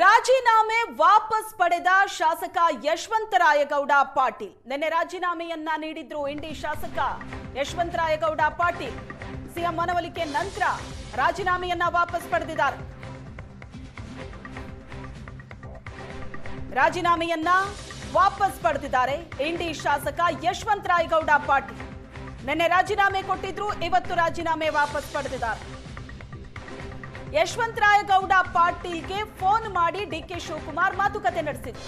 ರಾಜೀನಾಮೆ ವಾಪಸ್ ಪಡೆದ ಶಾಸಕ ಯಶವಂತರಾಯಗೌಡ ಪಾಟೀಲ್ ನಿನ್ನೆ ರಾಜೀನಾಮೆಯನ್ನ ನೀಡಿದ್ರು ಇಂಡಿ ಶಾಸಕ ಯಶವಂತರಾಯಗೌಡ ಪಾಟೀಲ್ ಸಿಎಂ ಮನವೊಲಿಕೆ ನಂತರ ರಾಜೀನಾಮೆಯನ್ನ ವಾಪಸ್ ಪಡೆದಿದ್ದಾರೆ. ರಾಜೀನಾಮೆಯನ್ನ ವಾಪಸ್ ಪಡೆದಿದ್ದಾರೆ ಇಂಡಿ ಶಾಸಕ ಯಶವಂತರಾಯಗೌಡ ಪಾಟೀಲ್. ನಿನ್ನೆ ರಾಜೀನಾಮೆ ಕೊಟ್ಟಿದ್ರು, ಇವತ್ತು ರಾಜೀನಾಮೆ ವಾಪಸ್ ಪಡೆದಿದ್ದಾರೆ. ಯಶವಂತರಾಯಗೌಡ ಪಾಟೀಲ್ಗೆ ಫೋನ್ ಮಾಡಿ ಡಿಕೆ ಶಿವಕುಮಾರ್ ಮಾತುಕತೆ ನಡೆಸಿದ್ರು.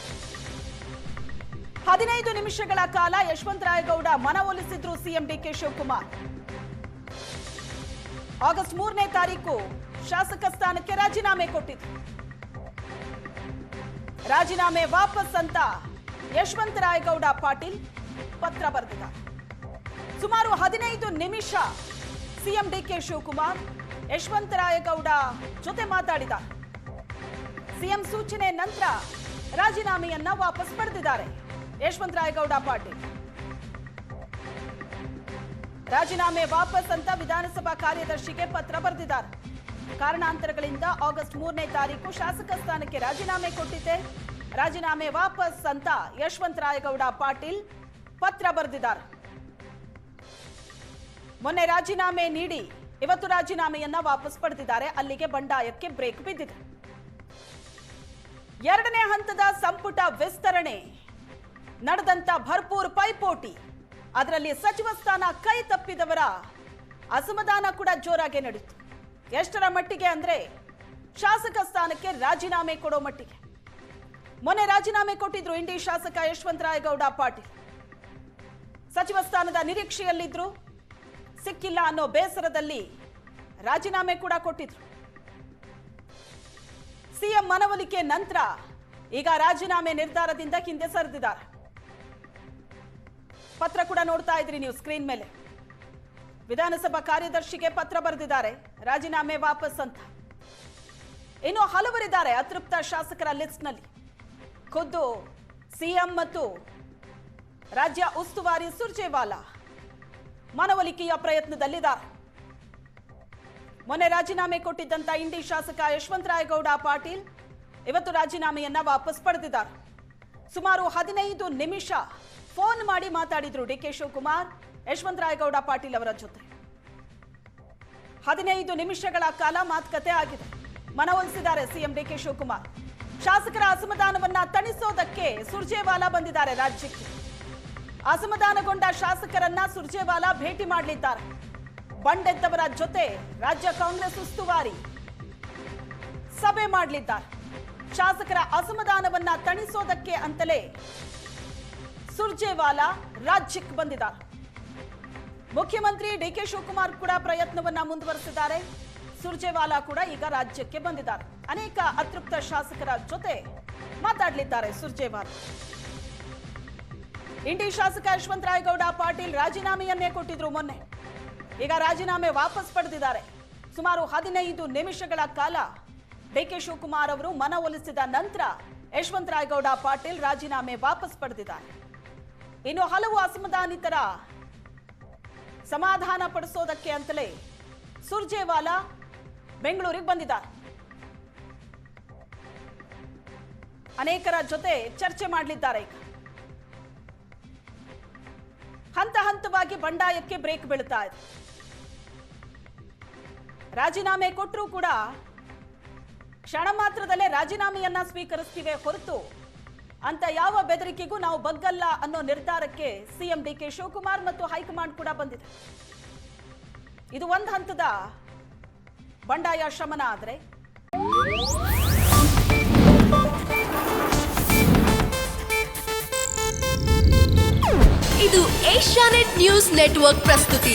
15 ನಿಮಿಷಗಳ ಕಾಲ ಯಶವಂತರಾಯಗೌಡ ಮನವೊಲಿಸಿದ್ರು ಸಿಎಂ ಡಿಕೆ ಶಿವಕುಮಾರ್. ಆಗಸ್ಟ್ 3ನೇ ತಾರೀಕು ಶಾಸಕ ಸ್ಥಾನಕ್ಕೆ ರಾಜೀನಾಮೆ ಕೊಟ್ಟಿದ್ರು. ರಾಜೀನಾಮೆ ವಾಪಸ್ ಅಂತ ಯಶವಂತರಾಯಗೌಡ ಪಾಟೀಲ್ ಪತ್ರ ಬರೆದಿದ್ದಾರೆ. ಸುಮಾರು 15 ನಿಮಿಷ ಸಿಎಂ ಡಿಕೆ ಶಿವಕುಮಾರ್ ಯಶವಂತರಾಯಗೌಡ ಜೊತೆ ಮಾತಾಡಿದ. ಸಿಎಂ ಸೂಚನೆ ನಂತರ ರಾಜೀನಾಮೆಯನ್ನ ವಾಪಸ್ ಪಡೆದಿದ್ದಾರೆ ಯಶವಂತರಾಯಗೌಡ ಪಾಟೀಲ್. ರಾಜೀನಾಮೆ ವಾಪಸ್ ಅಂತ ವಿಧಾನಸಭಾ ಕಾರ್ಯದರ್ಶಿಗೆ ಪತ್ರ ಬರೆದಿದ್ದಾರೆ. ಕಾರಣಾಂತರಗಳಿಂದ ಆಗಸ್ಟ್ 3ನೇ ತಾರೀಕು ಶಾಸಕ ಸ್ಥಾನಕ್ಕೆ ರಾಜೀನಾಮೆ ಕೊಟ್ಟಿದ್ದೆ, ರಾಜೀನಾಮೆ ವಾಪಸ್ ಅಂತ ಯಶವಂತರಾಯಗೌಡ ಪಾಟೀಲ್ ಪತ್ರ ಬರೆದಿದ್ದಾರೆ. ಮೊನ್ನೆ ರಾಜೀನಾಮೆ ನೀಡಿ ಇವತ್ತು ರಾಜೀನಾಮೆಯನ್ನ ವಾಪಸ್ ಪಡೆದಿದ್ದಾರೆ. ಅಲ್ಲಿಗೆ ಬಂಡಾಯಕ್ಕೆ ಬ್ರೇಕ್ ಬಿದ್ದಿದೆ. 2ನೇ ಹಂತದ ಸಂಪುಟ ವಿಸ್ತರಣೆ ನಡೆದಂತ ಭರ್ಪೂರ್ ಪೈಪೋಟಿ, ಅದರಲ್ಲಿ ಸಚಿವ ಸ್ಥಾನ ಕೈ ತಪ್ಪಿದವರ ಅಸಮಾಧಾನ ಕೂಡ ಜೋರಾಗಿ ನಡೆಯಿತು. ಎಷ್ಟರ ಮಟ್ಟಿಗೆ ಅಂದ್ರೆ ಶಾಸಕ ಸ್ಥಾನಕ್ಕೆ ರಾಜೀನಾಮೆ ಕೊಡೋ ಮಟ್ಟಿಗೆ. ಮೊನ್ನೆ ರಾಜೀನಾಮೆ ಕೊಟ್ಟಿದ್ರು ಇಂಡಿ ಶಾಸಕ ಯಶವಂತರಾಯಗೌಡ ಪಾಟೀಲ್. ಸಚಿವ ಸ್ಥಾನದ ನಿರೀಕ್ಷೆಯಲ್ಲಿದ್ರು, ಸಿಕ್ಕಿಲ್ಲ ಅನ್ನೋ ಬೇಸರದಲ್ಲಿ ರಾಜೀನಾಮೆ ಕೂಡ ಕೊಟ್ಟಿದ್ರು. ಸಿಎಂ ಮನವೊಲಿಕೆ ನಂತರ ಈಗ ರಾಜೀನಾಮೆ ನಿರ್ಧಾರದಿಂದ ಹಿಂದೆ ಸರಿದಿದ್ದಾರೆ. ಪತ್ರ ಕೂಡ ನೋಡ್ತಾ ಇದ್ರಿ ನೀವು ಸ್ಕ್ರೀನ್ ಮೇಲೆ. ವಿಧಾನಸಭಾ ಕಾರ್ಯದರ್ಶಿಗೆ ಪತ್ರ ಬರೆದಿದ್ದಾರೆ ರಾಜೀನಾಮೆ ವಾಪಸ್ ಅಂತ. ಇನ್ನು ಹಲವರಿದ್ದಾರೆ ಅತೃಪ್ತ ಶಾಸಕರ ಲಿಸ್ಟ್ ನಲ್ಲಿ. ಖುದ್ದು ಸಿಎಂ ಮತ್ತು ರಾಜ್ಯ ಉಸ್ತುವಾರಿ ಸುರ್ಜೇವಾಲಾ ಮನವೊಲಿಕೆಯ ಪ್ರಯತ್ನದಲ್ಲಿದ್ದಾರೆ. ಮೊನ್ನೆ ರಾಜೀನಾಮೆ ಕೊಟ್ಟಿದ್ದಂತ ಇಂಡಿ ಶಾಸಕ ಯಶವಂತರಾಯಗೌಡ ಪಾಟೀಲ್ ಇವತ್ತು ರಾಜೀನಾಮೆಯನ್ನ ವಾಪಸ್ ಪಡೆದಿದ್ದಾರೆ. ಸುಮಾರು 15 ನಿಮಿಷ ಫೋನ್ ಮಾಡಿ ಮಾತಾಡಿದ್ರು ಡಿಕೆ ಶಿವಕುಮಾರ್ ಯಶವಂತರಾಯಗೌಡ ಪಾಟೀಲ್ ಅವರ ಜೊತೆ. 15 ನಿಮಿಷಗಳ ಕಾಲ ಮಾತುಕತೆ ಆಗಿದೆ. ಮನವೊಲಿಸಿದ್ದಾರೆ ಸಿಎಂ ಡಿಕೆ ಶಿವಕುಮಾರ್. ಶಾಸಕರ ಅಸಮಾಧಾನವನ್ನ ತಣಿಸೋದಕ್ಕೆ ಸುರ್ಜೇವಾಲಾ ಬಂದಿದ್ದಾರೆ ರಾಜ್ಯಕ್ಕೆ. ಅಸಮಾಧಾನಗೊಂಡ ಶಾಸಕರನ್ನ ಸುರ್ಜೇವಾಲಾ ಭೇಟಿ ಮಾಡಲಿದ್ದಾರೆ. ಬಂಡೆದ್ದವರ ಜೊತೆ ರಾಜ್ಯ ಕಾಂಗ್ರೆಸ್ ಉಸ್ತುವಾರಿ ಸಭೆ ಮಾಡಲಿದ್ದಾರೆ. ಶಾಸಕರ ಅಸಮಾಧಾನವನ್ನ ತಣಿಸೋದಕ್ಕೆ ಅಂತಲೇ ಸುರ್ಜೇವಾಲಾ ರಾಜ್ಯಕ್ಕೆ ಬಂದಿದ್ದಾರೆ. ಮುಖ್ಯಮಂತ್ರಿ ಡಿಕೆ ಶಿವಕುಮಾರ್ ಕೂಡ ಪ್ರಯತ್ನವನ್ನ ಮುಂದುವರೆಸಿದ್ದಾರೆ. ಸುರ್ಜೇವಾಲಾ ಕೂಡ ಈಗ ರಾಜ್ಯಕ್ಕೆ ಬಂದಿದ್ದಾರೆ. ಅನೇಕ ಅತೃಪ್ತ ಶಾಸಕರ ಜೊತೆ ಮಾತಾಡಲಿದ್ದಾರೆ ಸುರ್ಜೇವಾಲಾ. ಇಂಡಿ ಶಾಸಕ ಯಶವಂತರಾಯಗೌಡ ಪಾಟೀಲ್ ರಾಜೀನಾಮೆಯನ್ನೇ ಕೊಟ್ಟಿದ್ರು ಮೊನ್ನೆ. ಈಗ ರಾಜೀನಾಮೆ ವಾಪಸ್ ಪಡೆದಿದ್ದಾರೆ. ಸುಮಾರು 15 ನಿಮಿಷಗಳ ಕಾಲ ಡಿಕೆ ಶಿವಕುಮಾರ್ ಅವರು ಮನವೊಲಿಸಿದ ನಂತರ ಯಶವಂತರಾಯಗೌಡ ಪಾಟೀಲ್ ರಾಜೀನಾಮೆ ವಾಪಸ್ ಪಡೆದಿದ್ದಾರೆ. ಇನ್ನು ಹಲವು ಅಸಮಾಧಾನಿತರ ಸಮಾಧಾನ ಪಡಿಸೋದಕ್ಕೆ ಅಂತಲೇ ಸುರ್ಜೇವಾಲಾ ಬೆಂಗಳೂರಿಗೆ ಬಂದಿದ್ದಾರೆ. ಅನೇಕರ ಜೊತೆ ಚರ್ಚೆ ಮಾಡಲಿದ್ದಾರೆ. ಈಗ ಹಂತ ಹಂತವಾಗಿ ಬಂಡಾಯಕ್ಕೆ ಬ್ರೇಕ್ ಬೀಳ್ತಾ ಇದೆ. ರಾಜೀನಾಮೆ ಕೊಟ್ಟರೂ ಕೂಡ ಕ್ಷಣ ಮಾತ್ರದಲ್ಲೇ ರಾಜೀನಾಮೆಯನ್ನ ಸ್ವೀಕರಿಸ್ತೀವಿ ಹೊರತು ಅಂತ ಯಾವ ಬೆದರಿಕೆಗೂ ನಾವು ಬಗ್ಗಲ್ಲ ಅನ್ನೋ ನಿರ್ಧಾರಕ್ಕೆ ಸಿಎಂ ಡಿಕೆ ಶಿವಕುಮಾರ್ ಮತ್ತು ಹೈಕಮಾಂಡ್ ಕೂಡ ಬಂದಿದೆ. ಇದು ಒಂದು ಹಂತದ ಬಂಡಾಯ ಶಮನ ಆದರೆ ಇದು ಏಷ್ಯಾನೆಟ್ ನ್ಯೂಸ್ ನೆಟ್ವರ್ಕ್ ಪ್ರಸ್ತುತಿ.